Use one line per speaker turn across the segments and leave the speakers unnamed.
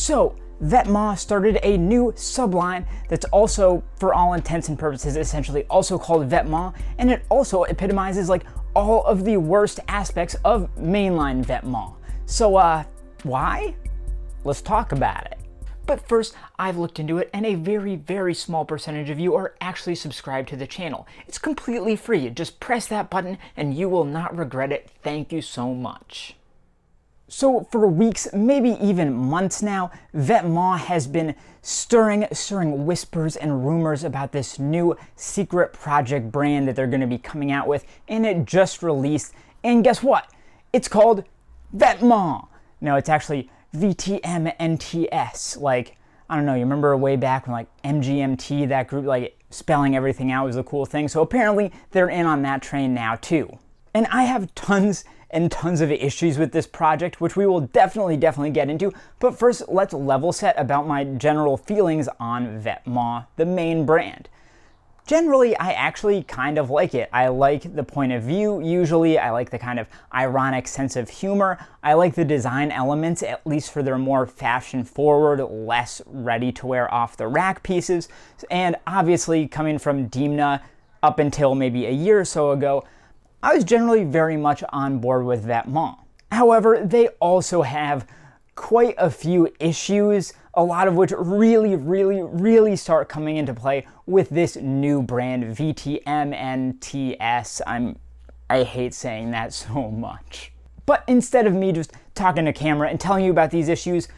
So, Vetements started a new subline that's also, for all intents and purposes, essentially also called Vetements, and it also epitomizes like all of the worst aspects of mainline Vetements. So, why? Let's talk about it. But first, I've looked into it, and a very, very small percentage of you are actually subscribed to the channel. It's completely free. Just press that button, and you will not regret it. Thank you so much. So for weeks, maybe even months now, Vetements has been stirring whispers and rumors about this new secret project brand that they're going to be coming out with, and it just released. And guess what? It's called Vetements. No, it's actually VTMNTS. Like, I don't know, you remember way back when like MGMT, that group, like spelling everything out was a cool thing. So apparently they're in on that train now too. And I have tons and tons of issues with this project, which we will definitely get into. But first, let's level set about my general feelings on Vetements, the main brand. Generally, I actually kind of like it. I like the point of view, usually. I like the kind of ironic sense of humor. I like the design elements, at least for their more fashion-forward, less ready-to-wear off-the-rack pieces. And obviously, coming from Dimna up until maybe a year or so ago, I was generally very much on board with Vetements. However, they also have quite a few issues, a lot of which really start coming into play with this new brand, VTMNTS. I hate saying that so much. But instead of me just talking to camera and telling you about these issues,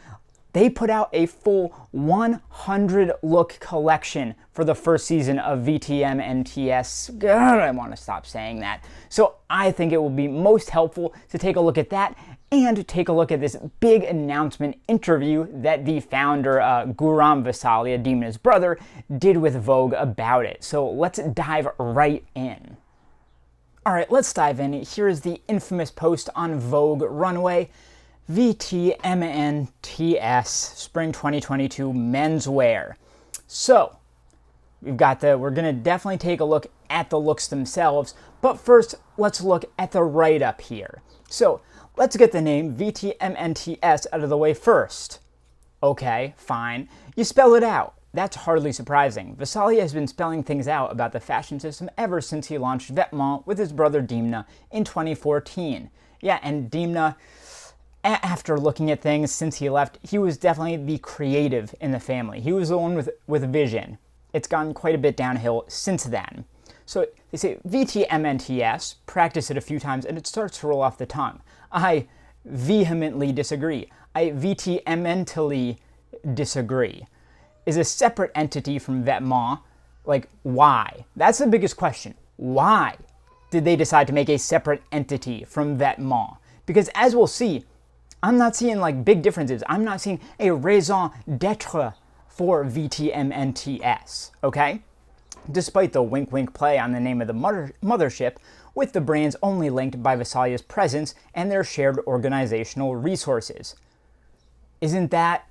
they put out a full 100 look collection for the first season of VTMNTS. God, I want to stop saying that. So I think it will be most helpful to take a look at that and take a look at this big announcement interview that the founder, Guram Vasalia, Dimna's brother, did with Vogue about it. So let's dive right in. All right, let's dive in. Here is the infamous post on Vogue Runway. VTMNTS Spring 2022 menswear. So, we're gonna definitely take a look at the looks themselves, but first, let's look at the write-up here. So, let's get the name VTMNTS out of the way first. Okay, fine. You spell it out. That's hardly surprising. Vasalia has been spelling things out about the fashion system ever since he launched Vetements with his brother Dimna in 2014. Yeah, and Dimna, after looking at things since he left, he was definitely the creative in the family. He was the one with vision. It's gone quite a bit downhill since then. So they say VTMNTS, practice it a few times and it starts to roll off the tongue. I vehemently disagree. I vehemently disagree. Is a separate entity from Vetements. Like, why? That's the biggest question. Why did they decide to make a separate entity from Vetements? Because as we'll see, I'm not seeing like big differences. I'm not seeing a raison d'etre for VTMNTS, okay? Despite the wink-wink play on the name of the mothership, with the brands only linked by Vasalia's presence and their shared organizational resources. Isn't that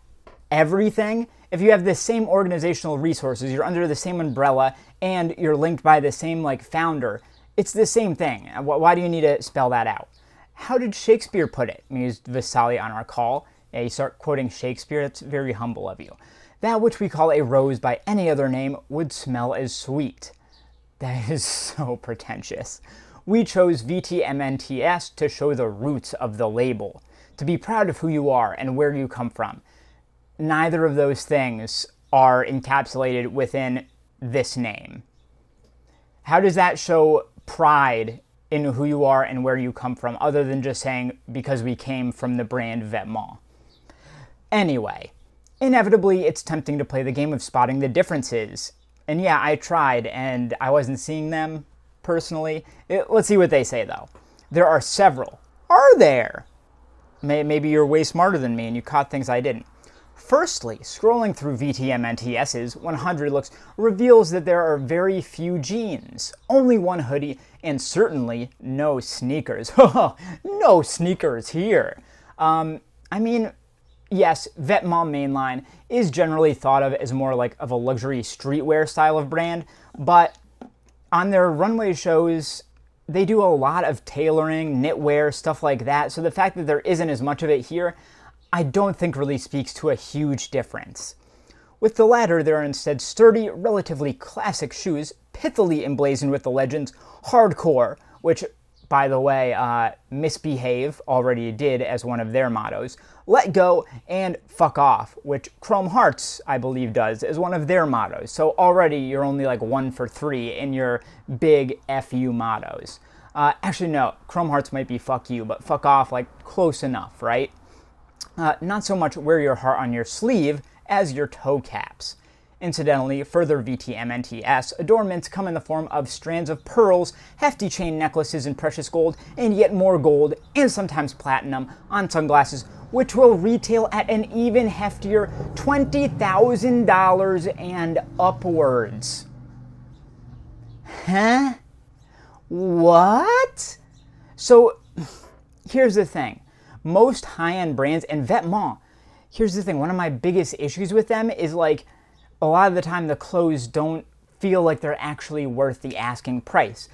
everything? If you have the same organizational resources, you're under the same umbrella, and you're linked by the same like founder, it's the same thing. Why do you need to spell that out? How did Shakespeare put it? We used Vasalia on our call. Yeah, you start quoting Shakespeare. That's very humble of you. That which we call a rose by any other name would smell as sweet. That is so pretentious. We chose VTMNTS to show the roots of the label, to be proud of who you are and where you come from. Neither of those things are encapsulated within this name. How does that show pride in who you are and where you come from, other than just saying, because we came from the brand Vetements? Anyway, inevitably, it's tempting to play the game of spotting the differences. And yeah, I tried, and I wasn't seeing them, personally. Let's see what they say, though. There are several. Are there? Maybe you're way smarter than me, and you caught things I didn't. Firstly, scrolling through VTMNTS's 100 looks reveals that there are very few jeans, only one hoodie, and certainly no sneakers. No sneakers here. I mean, yes, Vetements mainline is generally thought of as more like of a luxury streetwear style of brand, but on their runway shows, they do a lot of tailoring, knitwear, stuff like that, so the fact that there isn't as much of it here, I don't think really speaks to a huge difference. With the latter, there are instead sturdy, relatively classic shoes, pithily emblazoned with the legends "Hardcore," which, by the way, Misbehave already did as one of their mottos, "Let Go," and "Fuck Off," which Chrome Hearts, I believe, does as one of their mottos. So already you're only like 1 for 3 in your big FU mottos. Actually, no, Chrome Hearts might be "Fuck You," but "Fuck Off," like, close enough, right? Not so much "Wear Your Heart on Your Sleeve" as your toe caps. Incidentally, further VTMNTS adornments come in the form of strands of pearls, hefty chain necklaces in precious gold, and yet more gold, and sometimes platinum, on sunglasses, which will retail at an even heftier $20,000 and upwards. Huh? What? So, here's the thing. Most high-end brands, and Vetements, here's the thing, one of my biggest issues with them is, like, a lot of the time the clothes don't feel like they're actually worth the asking price.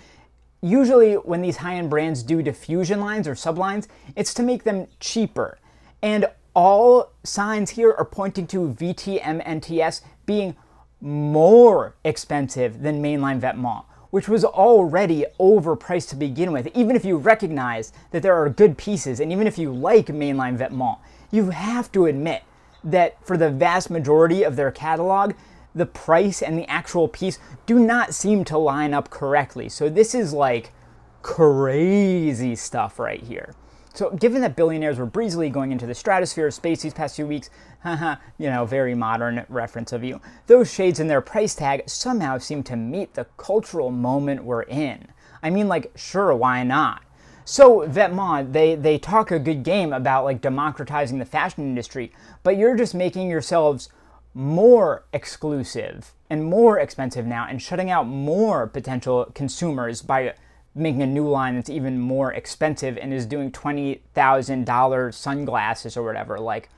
Usually when these high-end brands do diffusion lines or sublines, it's to make them cheaper. And all signs here are pointing to VTMNTS being more expensive than mainline Vetements, which was already overpriced to begin with. Even if you recognize that there are good pieces, and even if you like mainline Vetements, you have to admit that for the vast majority of their catalog, the price and the actual piece do not seem to line up correctly. So this is like crazy stuff right here. So given that billionaires were breezily going into the stratosphere of space these past few weeks, very modern reference of you, those shades in their price tag somehow seem to meet the cultural moment we're in. I mean, like, sure, why not? So Vetements, they talk a good game about, like, democratizing the fashion industry, but you're just making yourselves more exclusive and more expensive now and shutting out more potential consumers by making a new line that's even more expensive and is doing $20,000 sunglasses or whatever. Like,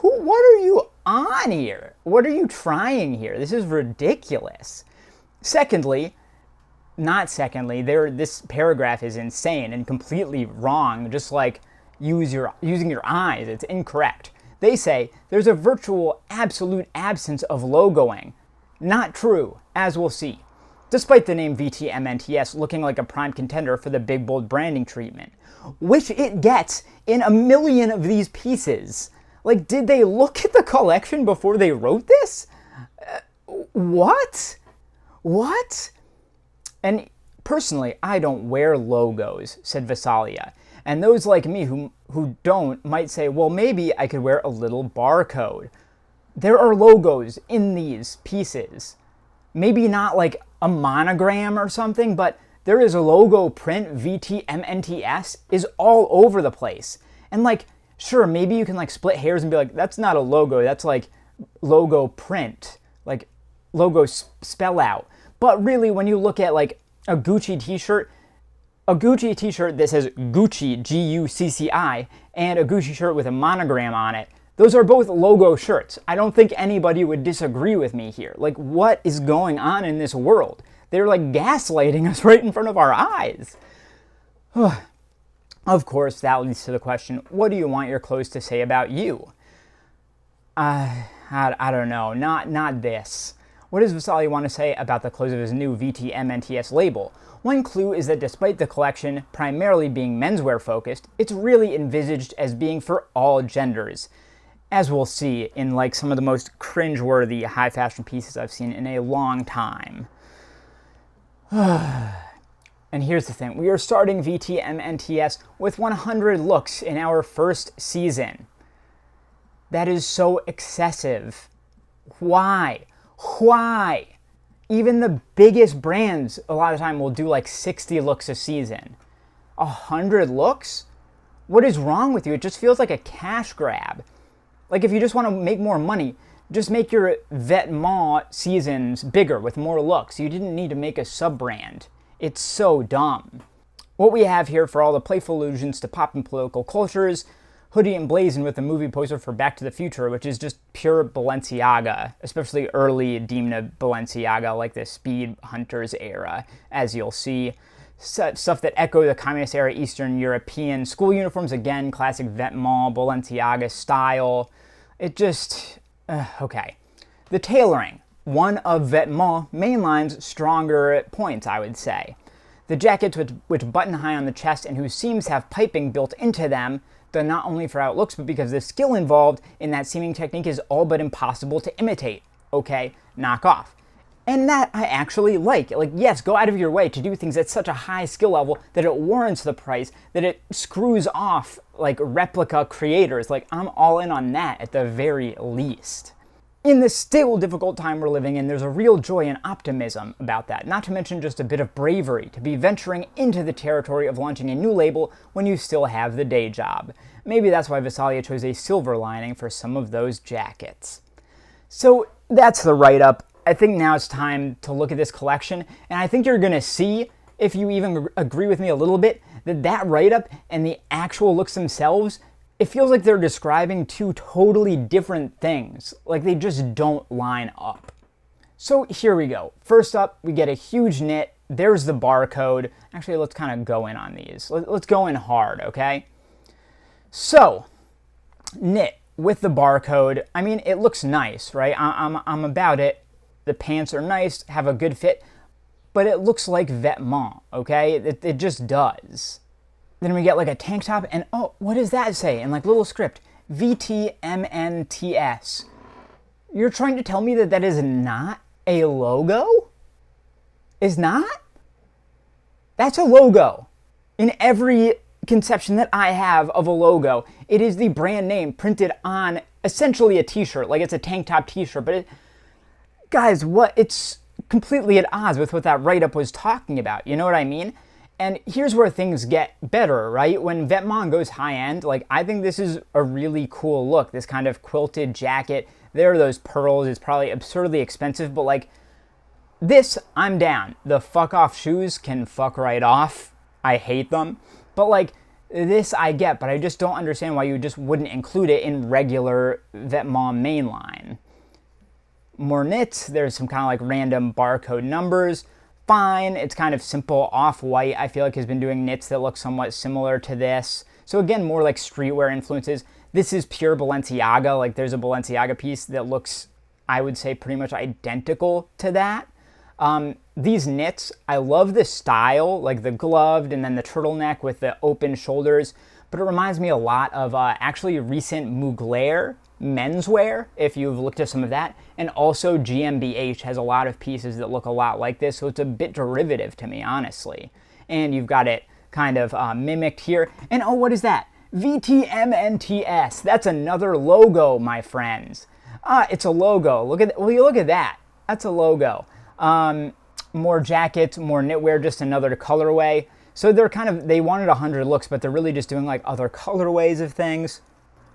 what are you on here? What are you trying here? This is ridiculous. This paragraph is insane and completely wrong. Just like using your eyes, it's incorrect. They say there's a virtual absolute absence of logoing. Not true, as we'll see. Despite the name VTMNTS looking like a prime contender for the big bold branding treatment, which it gets in 1 million of these pieces. Like, did they look at the collection before they wrote this? What? And personally, I don't wear logos, said Visalia. And those like me who don't might say, well, maybe I could wear a little barcode. There are logos in these pieces. Maybe not like a monogram or something, but there is a logo print. VTMNTS is all over the place. And like, sure, maybe you can like split hairs and be like, that's not a logo, that's like logo print, like logo spell out. But really, when you look at like a Gucci t-shirt that says Gucci, Gucci, and a Gucci shirt with a monogram on it, those are both logo shirts. I don't think anybody would disagree with me here. Like, what is going on in this world? They're like gaslighting us right in front of our eyes. Of course, that leads to the question, what do you want your clothes to say about you? I don't know, not this. What does Vasali want to say about the clothes of his new VTMNTS label? One clue is that despite the collection primarily being menswear focused, it's really envisaged as being for all genders, as we'll see in like some of the most cringeworthy high fashion pieces I've seen in a long time. And here's the thing, we are starting VTMNTS with 100 looks in our first season. That is so excessive. Why? Even the biggest brands a lot of the time will do like 60 looks a season. 100 looks? What is wrong with you? It just feels like a cash grab. Like if you just want to make more money, just make your Vetements seasons bigger with more looks. You didn't need to make a sub-brand. It's so dumb. What we have here for all the playful allusions to pop and political cultures, hoodie emblazoned with the movie poster for Back to the Future, which is just pure Balenciaga, especially early Demna Balenciaga, like the Speed Hunters era, as you'll see. stuff that echo the communist era Eastern European school uniforms. Again, classic Vetements, Balenciaga style. It just, okay. The tailoring, one of Vetements mainline's stronger points, I would say. The jackets which button high on the chest and whose seams have piping built into them, though not only for how it looks, but because the skill involved in that seaming technique is all but impossible to imitate. Okay, knock off. And that I actually like. Like, yes, go out of your way to do things at such a high skill level that it warrants the price, that it screws off, like, replica creators. Like, I'm all in on that at the very least. In this still difficult time we're living in, there's a real joy and optimism about that. Not to mention just a bit of bravery to be venturing into the territory of launching a new label when you still have the day job. Maybe that's why Vesalia chose a silver lining for some of those jackets. So that's the write-up. I think now it's time to look at this collection, and I think you're going to see, if you even agree with me a little bit, that write-up and the actual looks themselves, it feels like they're describing two totally different things. Like, they just don't line up. So here we go. First up, we get a huge knit. There's the barcode. Actually, let's kind of go in on these. Let's go in hard, okay? So, knit with the barcode. I mean, it looks nice, right? I'm about it. The pants are nice, have a good fit, but it looks like Vetements, okay? It just does. Then we get like a tank top, and oh, what does that say in like little script? VTMNTS. You're trying to tell me that that is not a logo? Is not? That's a logo. In every conception that I have of a logo, it is the brand name printed on essentially a t-shirt, like it's a tank top t-shirt, but guys, it's completely at odds with what that write-up was talking about. You know what I mean? And here's where things get better, right? When Vetements goes high-end, like, I think this is a really cool look. This kind of quilted jacket. There are those pearls. It's probably absurdly expensive, but, like, this, I'm down. The fuck-off shoes can fuck right off. I hate them. But, like, this I get, but I just don't understand why you just wouldn't include it in regular Vetements mainline. More knits, there's some kind of like random barcode numbers. Fine, it's kind of simple off-white. I feel like has been doing knits that look somewhat similar to this. So again, more like streetwear influences. This is pure Balenciaga. Like, there's a Balenciaga piece that looks, I would say, pretty much identical to that. These knits, I love the style, like the gloved and then the turtleneck with the open shoulders, but it reminds me a lot of actually recent Mugler menswear, if you've looked at some of that, and also GmbH has a lot of pieces that look a lot like this, so it's a bit derivative to me, honestly. And you've got it kind of mimicked here. And oh, what is that? VTMNTS. That's another logo, my friends. It's a logo. Look at, will you look at that? That's a logo. More jackets, more knitwear, just another colorway. So they're kind of, they wanted 100 looks, but they're really just doing like other colorways of things.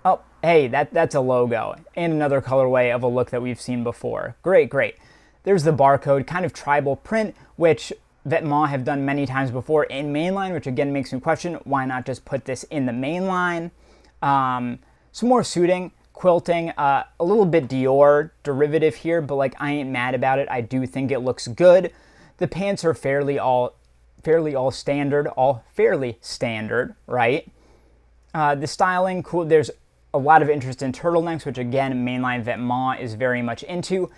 Oh, hey, that's a logo and another colorway of a look that we've seen before. Great, great. There's the barcode, kind of tribal print, which Vetements have done many times before in mainline, which again makes me question, why not just put this in the mainline? Some more suiting, quilting, a little bit Dior derivative here, but like I ain't mad about it. I do think it looks good. The pants are fairly standard, right? The styling, cool. There's a lot of interest in turtlenecks, which again, mainline Vetements is very much into.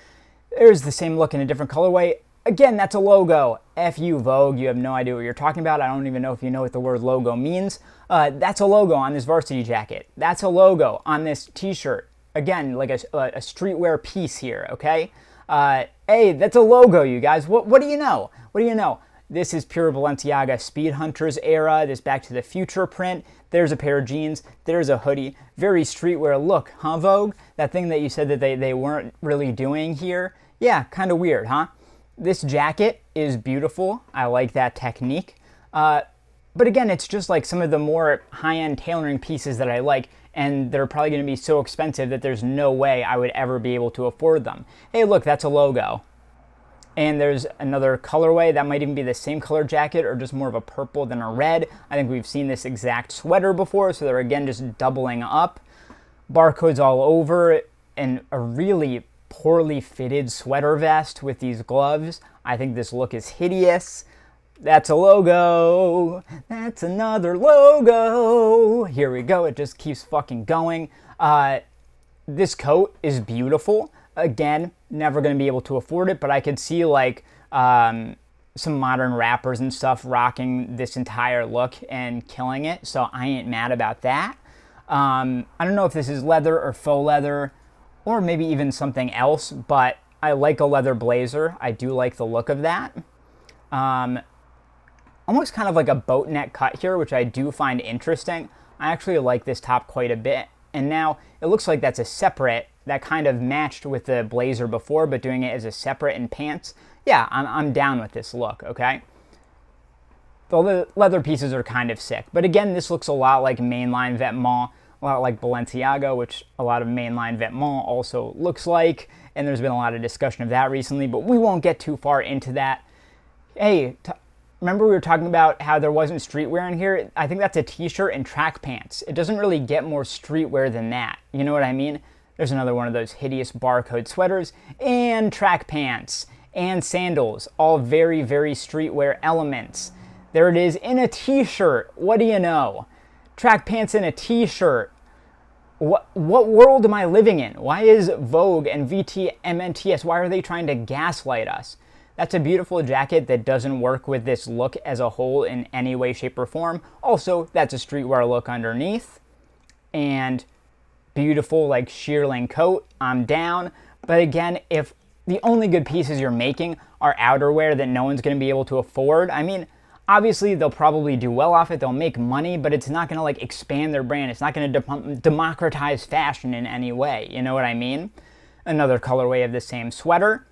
There's the same look in a different colorway. Again, that's a logo. F you, Vogue. You have no idea what you're talking about. I don't even know if you know what the word logo means. That's a logo on this varsity jacket. That's a logo on this t-shirt. Again, like a streetwear piece here, okay? Hey, that's a logo, you guys. What do you know? What do you know? This is pure Balenciaga Speed Hunters era, this Back to the Future print. There's a pair of jeans, there's a hoodie. Very streetwear look, huh, Vogue? That thing that you said that they weren't really doing here? Yeah, kind of weird, huh? This jacket is beautiful. I like that technique. But again, it's just like some of the more high-end tailoring pieces that I like, and they're probably going to be so expensive that there's no way I would ever be able to afford them. Hey, look, that's a logo. And there's another colorway that might even be the same color jacket or just more of a purple than a red. I think we've seen this exact sweater before, so they're again just doubling up. Barcodes all over, and a really poorly fitted sweater vest with these gloves. I think this look is hideous. That's a logo. That's another logo. Here we go. It just keeps fucking going. This coat is beautiful. Again, never going to be able to afford it, but I could see like some modern rappers and stuff rocking this entire look and killing it. So I ain't mad about that. I don't know if this is leather or faux leather or maybe even something else, but I like a leather blazer. I do like the look of that. Almost kind of like a boat neck cut here, which I do find interesting. I actually like this top quite a bit. And now it looks like that's a separate, that kind of matched with the blazer before, but doing it as a separate in pants. Yeah, I'm down with this look, okay? The leather pieces are kind of sick. But again, this looks a lot like mainline Vetements, a lot like Balenciaga, which a lot of mainline Vetements also looks like. And there's been a lot of discussion of that recently, but we won't get too far into that. Hey, remember we were talking about how there wasn't streetwear in here? I think that's a t-shirt and track pants. It doesn't really get more streetwear than that. You know what I mean? There's another one of those hideous barcode sweaters and track pants and sandals, all very, very streetwear elements. There it is in a t-shirt. What do you know? Track pants in a t-shirt. What world am I living in? Why is Vogue and VTMNTS, why are they trying to gaslight us? That's a beautiful jacket that doesn't work with this look as a whole in any way, shape, or form. Also, that's a streetwear look underneath. And beautiful, like, shearling coat. I'm down. But again, if the only good pieces you're making are outerwear that no one's going to be able to afford, I mean, obviously they'll probably do well off it. They'll make money, but it's not going to, like, expand their brand. It's not going to democratize fashion in any way. You know what I mean? Another colorway of the same sweater.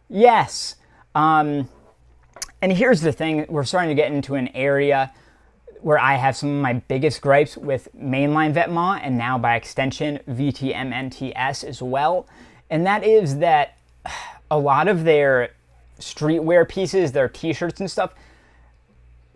Yes. And here's the thing, we're starting to get into an area where I have some of my biggest gripes with mainline Vetements and now by extension VTMNTS as well. And that is that a lot of their streetwear pieces, their t-shirts and stuff,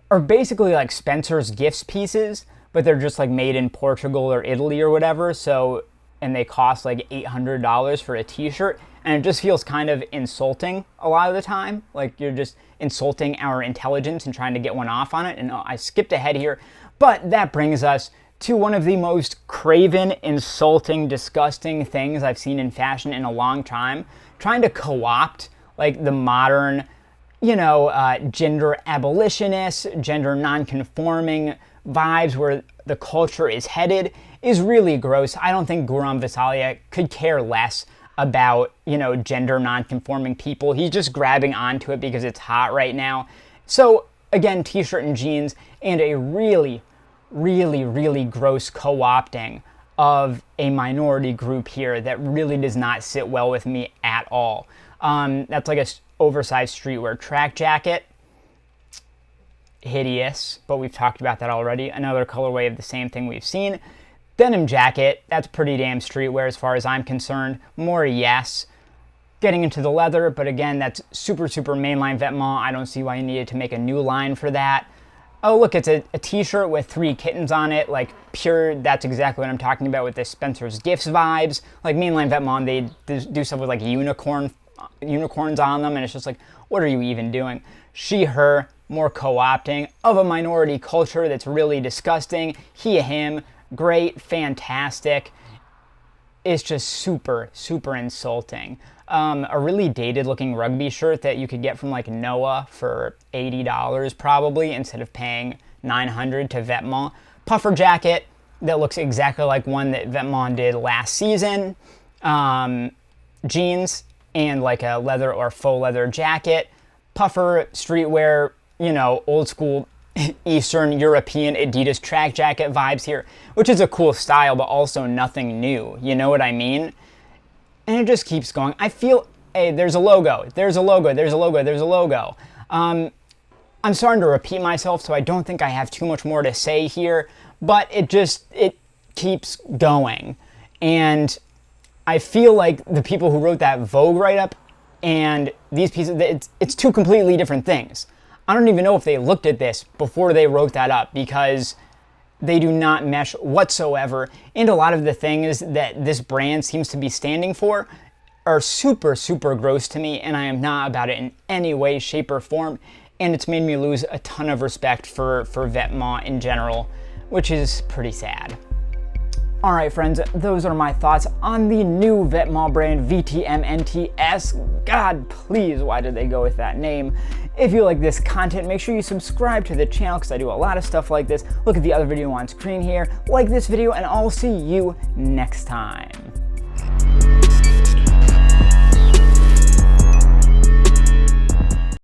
are basically like Spencer's Gifts pieces, but they're just like made in Portugal or Italy or whatever. So, and they cost like $800 for a t-shirt. And it just feels kind of insulting a lot of the time. Like you're just insulting our intelligence and trying to get one off on it. And I skipped ahead here. But that brings us to one of the most craven, insulting, disgusting things I've seen in fashion in a long time. Trying to co-opt like the modern, gender abolitionists, gender non-conforming vibes where the culture is headed is really gross. I don't think Guram Visalia could care less about, gender non-conforming people. He's just grabbing onto it because it's hot right now. So again, t-shirt and jeans and a really, really, really gross co-opting of a minority group here that really does not sit well with me at all. That's like a oversized streetwear track jacket. Hideous, but we've talked about that already. Another colorway of the same thing we've seen. Denim jacket, that's pretty damn streetwear as far as I'm concerned. More yes. Getting into the leather, but again, that's super, super mainline Vetements. I don't see why you needed to make a new line for that. Oh, look, it's a t-shirt with 3 kittens on it. Like, pure, that's exactly what I'm talking about with the Spencer's Gifts vibes. Like, mainline Vetements, they do stuff with, like, unicorns on them, and it's just like, what are you even doing? She, her, more co-opting of a minority culture that's really disgusting. He, him, great, fantastic. It's just super, super insulting. A really dated looking rugby shirt that you could get from like Noah for $80 probably instead of paying $900 to Vetements. Puffer jacket that looks exactly like one that Vetements did last season. Jeans and like a leather or faux leather jacket. Puffer streetwear, old school Eastern European Adidas track jacket vibes here, which is a cool style, but also nothing new. You know what I mean? And it just keeps going. I feel, hey, there's a logo. There's a logo. There's a logo. There's a logo. I'm starting to repeat myself, so I don't think I have too much more to say here, but it keeps going. And I feel like the people who wrote that Vogue write-up and these pieces, it's two completely different things. I don't even know if they looked at this before they wrote that up because they do not mesh whatsoever. And a lot of the things that this brand seems to be standing for are super, super gross to me, and I am not about it in any way, shape, or form. and it's made me lose a ton of respect for Vetements in general, which is pretty sad. Alright friends, those are my thoughts on the new Vetements brand, VTMNTS. God, please, why did they go with that name? If you like this content, make sure you subscribe to the channel because I do a lot of stuff like this. Look at the other video on screen here, like this video, and I'll see you next time.